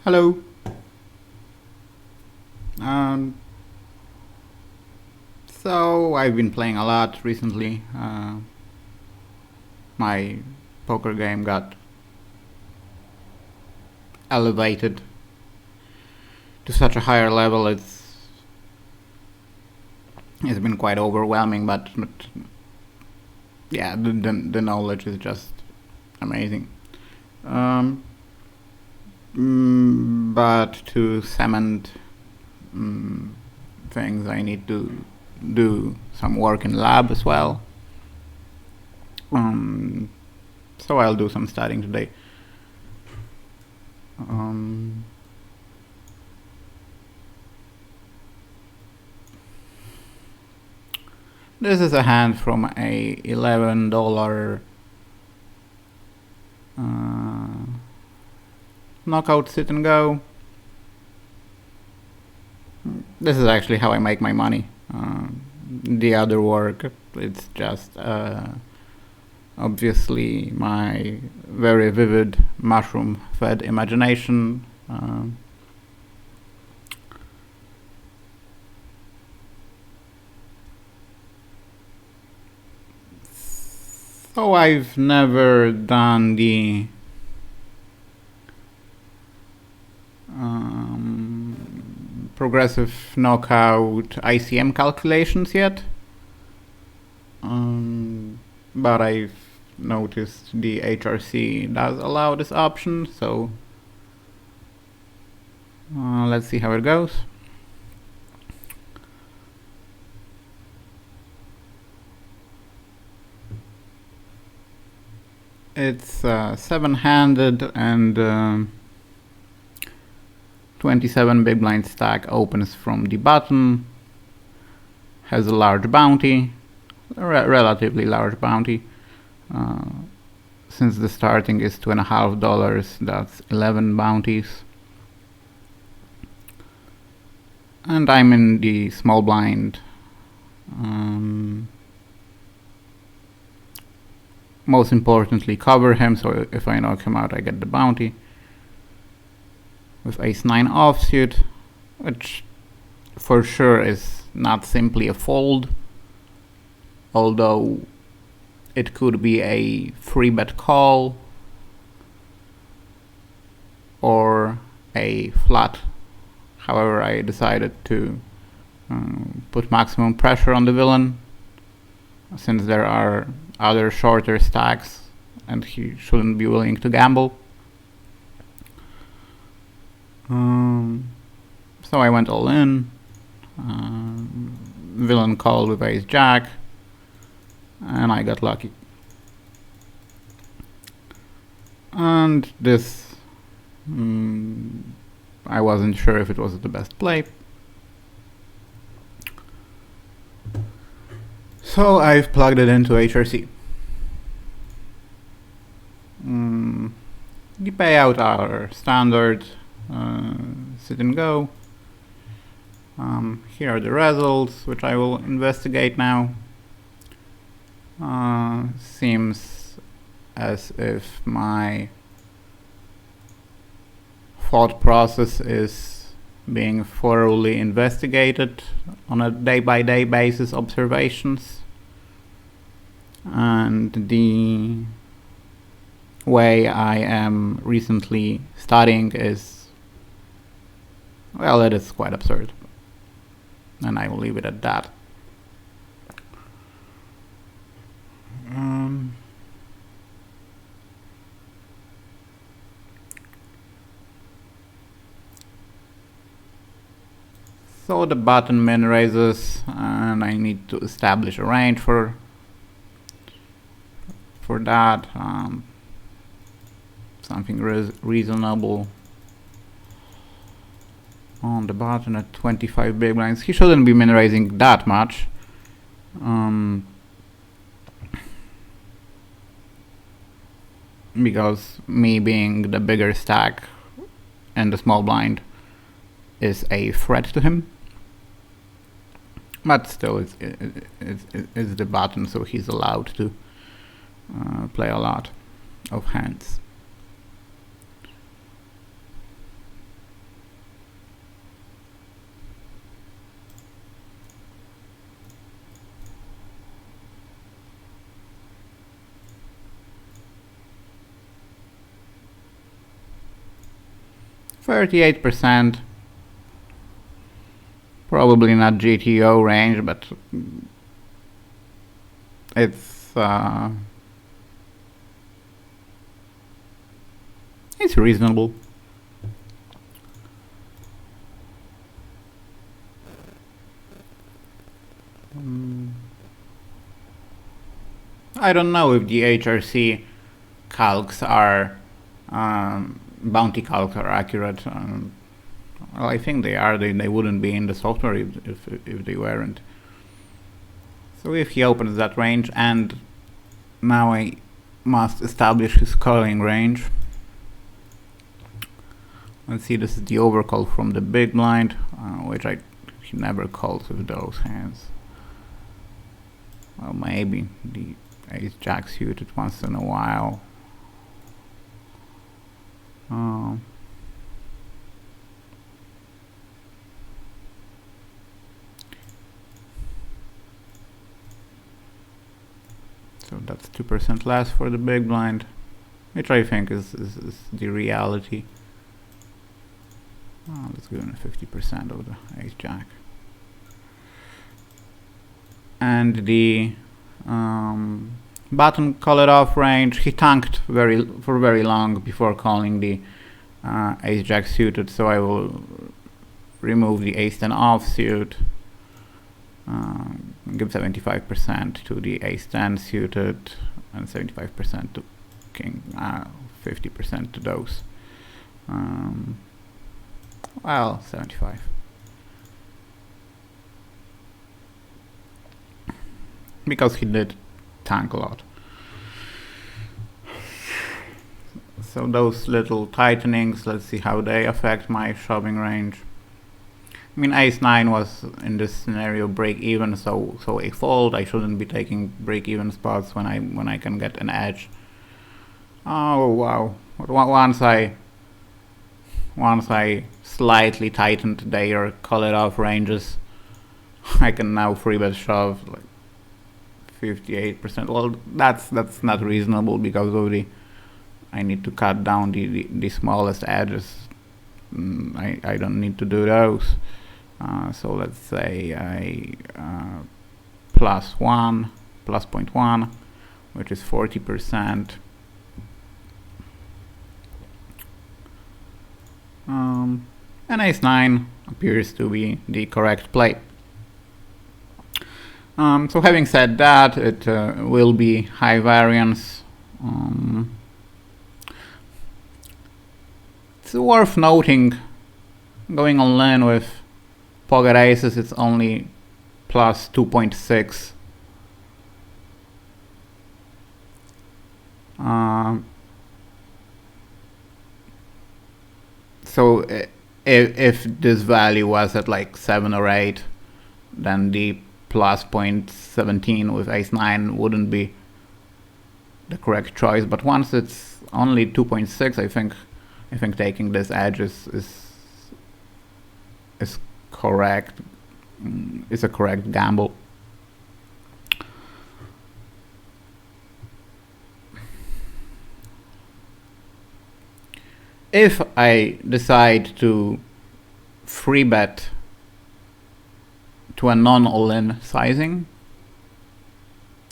Hello. Um, so I've been playing a lot recently. My poker game got elevated to such a higher level. It's been quite overwhelming, but yeah, the knowledge is just amazing. Um, but to cement things, I need to do some work in lab as well. So I'll do some studying today. This is a hand from a $11 knockout sit and go. This is actually how I make my money. The other work, it's just obviously my very vivid mushroom-fed imagination. So I've never done the progressive knockout ICM calculations yet, but I've noticed the HRC does allow this option, so let's see how it goes. It's seven-handed and 27 big blind stack opens from the button, has a large bounty, relatively large bounty. Since the starting is $2.50, that's 11 bounties. And I'm in the small blind. Most importantly, cover him, so if I knock him out, I get the bounty. With ace-9 offsuit, which for sure is not simply a fold, although it could be a free bet call or a flat. However, I decided to put maximum pressure on the villain, since there are other shorter stacks and he shouldn't be willing to gamble. So I went all in. Villain called with ace jack, and I got lucky. And this, I wasn't sure if it was the best play. So I've plugged it into HRC. The payout are standard sit and go. Here are the results, which I will investigate now. Seems as if my thought process is being thoroughly investigated on a day-by-day basis, observations, and the way I am recently studying is, well, it is quite absurd, and I will leave it at that. So the button min raises, and I need to establish a range for that. Something reasonable on the button at 25 big blinds. He shouldn't be min raising that much. Because me being the bigger stack and the small blind is a threat to him. But still, it's the button, so he's allowed to play a lot of hands. 38%. Probably not GTO range, but it's reasonable. I don't know if the HRC calcs are bounty calcs are accurate. Well, I think they are. They wouldn't be in the software if they weren't. So if he opens that range, and now I must establish his calling range. Let's see, this is the overcall from the big blind, which he never calls with those hands. Well, maybe the ace jack suited once in a while. So that's 2% less for the big blind, which I think is the reality. Let's give him 50% of the ace jack. And the button call it off range, he tanked for very long before calling the ace jack suited, so I will remove the ace 10 offsuit, give 75% to the ace 10 suited, and 75% to king, 50% to those. Well, 75. Because he did tank a lot. So those little tightenings, let's see how they affect my shoving range. I mean, ace 9 was in this scenario break even, so a fold. I shouldn't be taking break even spots when I can get an edge. Oh wow! Once I slightly tightened their call it off ranges, I can now free bet shove like 58%. Well, that's not reasonable because of I need to cut down the smallest edges. I don't need to do those. So let's say plus 0.1, which is 40%. And ace 9 appears to be the correct play. So having said that, it will be high variance. It's worth noting, going online with pocket aces, it's only plus 2.6. So if this value was at like 7 or 8, then the plus 0.17 with ace 9 wouldn't be the correct choice. But once it's only 2.6, I think taking this edge is correct. Is a correct gamble. If I decide to free bet to a non-all-in sizing,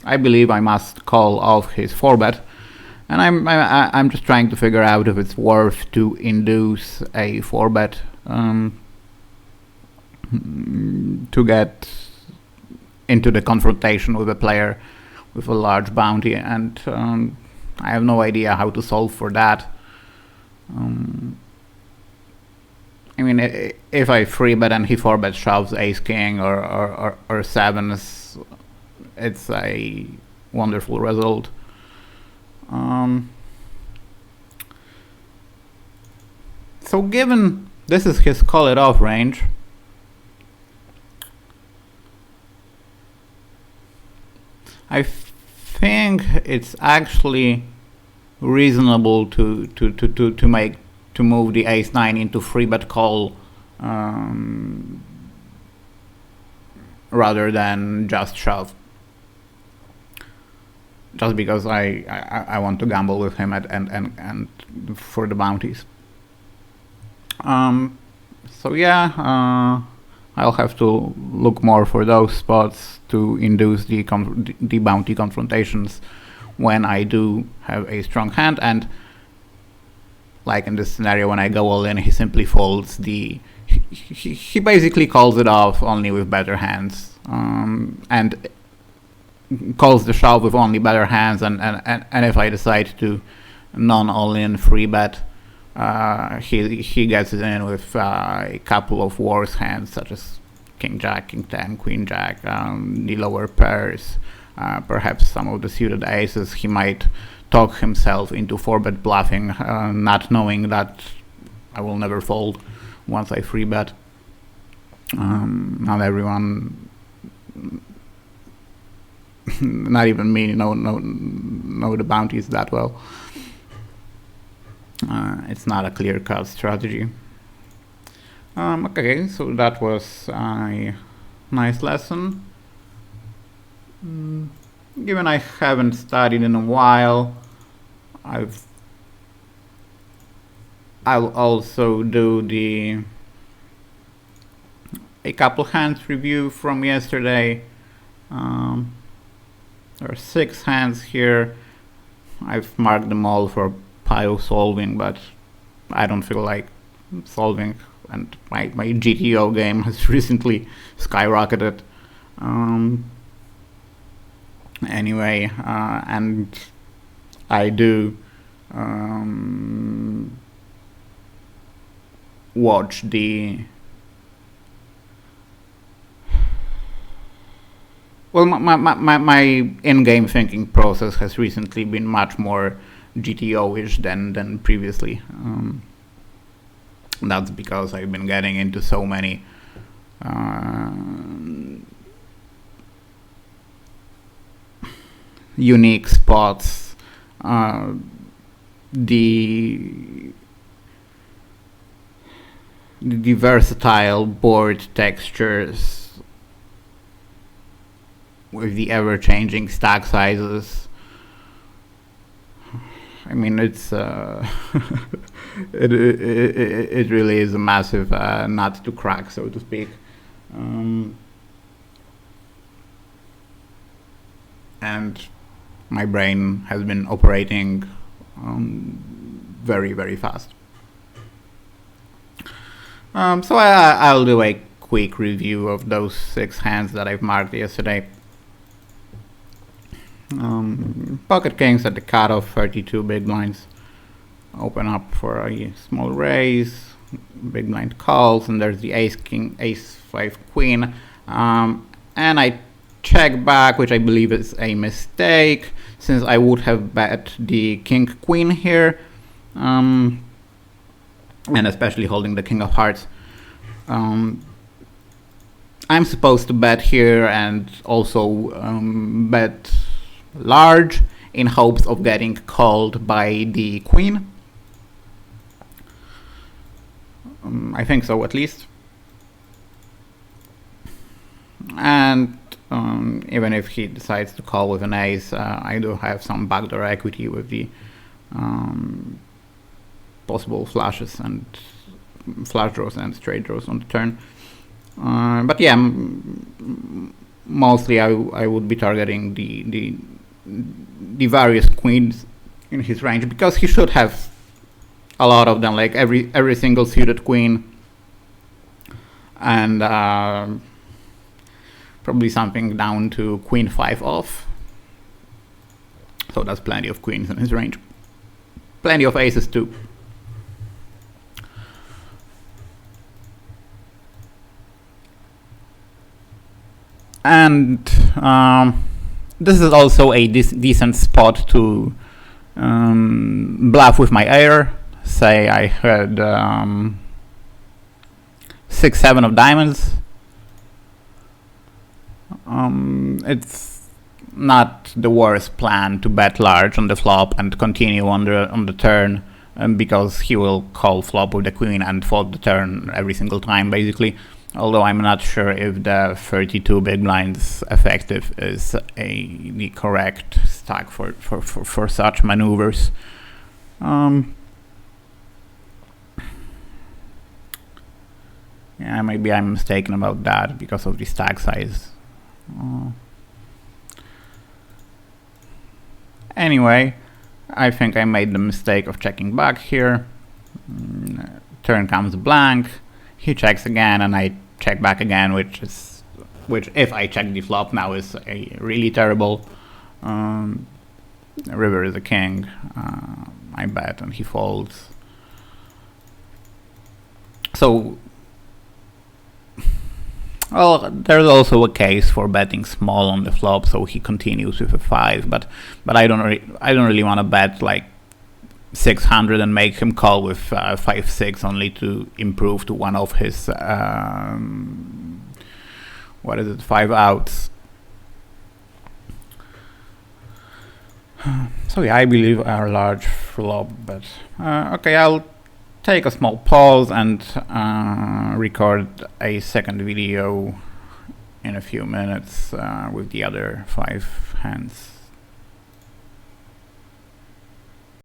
I believe I must call off his 4-bet, and I'm just trying to figure out if it's worth to induce a 4-bet to get into the confrontation with a player with a large bounty, and I have no idea how to solve for that. I mean, if I free bet and he 4-bet shoves ace king or sevens, it's a wonderful result. So given this is his call it off range, I think it's actually reasonable to move the ace 9 into free bet call rather than just shove, just because I want to gamble with him and for the bounties. So yeah, I'll have to look more for those spots to induce the bounty confrontations when I do have a strong hand. And like in this scenario, when I go all in, he simply folds he basically calls it off only with better hands, and calls the shove with only better hands. And if I decide to non all in free bet, he gets it in with a couple of worse hands, such as King Jack, King 10, Queen Jack, the lower pairs, perhaps some of the suited aces. He might talk himself into 4-bet bluffing, not knowing that I will never fold once I free bet. Not everyone, not even me, know the bounties that well. It's not a clear-cut strategy. Okay, so that was a nice lesson. Given I haven't studied in a while, I'll also do a couple hands review from yesterday. There are 6 hands here. I've marked them all for pile solving, but I don't feel like solving, and my GTO game has recently skyrocketed. Anyway, and I do watch the my in-game thinking process has recently been much more GTO-ish than previously. That's because I've been getting into so many unique spots. The versatile board textures with the ever-changing stack sizes. I mean, it's it really is a massive nut to crack, so to speak. And my brain has been operating very, very fast. So I'll do a quick review of those 6 hands that I've marked yesterday. Pocket kings at the cutoff, 32 big blinds. Open up for a small raise, big blind calls, and there's the ace king, ace 5 queen. And I check back, which I believe is a mistake, since I would have bet the king queen here, and especially holding the king of hearts. I'm supposed to bet here and also bet large in hopes of getting called by the queen. I think so, at least. And even if he decides to call with an ace, I do have some backdoor equity with the possible flushes and flush draws and straight draws on the turn. But yeah, mostly I would be targeting the various queens in his range, because he should have a lot of them, like every single suited queen, and probably something down to queen 5 off. So that's plenty of queens in his range. Plenty of aces too. And this is also a decent spot to bluff with my air. Say I had 6-7 of diamonds. It's not the worst plan to bet large on the flop and continue on the turn, because he will call flop with the queen and fold the turn every single time, basically. Although I'm not sure if the 32 big blinds effective is the correct stack for such maneuvers. Yeah, maybe I'm mistaken about that because of the stack size. Anyway, I think I made the mistake of checking back here. Turn comes blank. He checks again, and I check back again, which if I check the flop now is a really terrible. River is a king. I bet, and he folds. So, well, there's also a case for betting small on the flop, so he continues with a 5. But I don't really want to bet like 600 and make him call with 5-6 only to improve to one of his 5 outs. So yeah, I believe our large flop, but okay, I'll take a small pause and record a second video in a few minutes with the other 5 hands.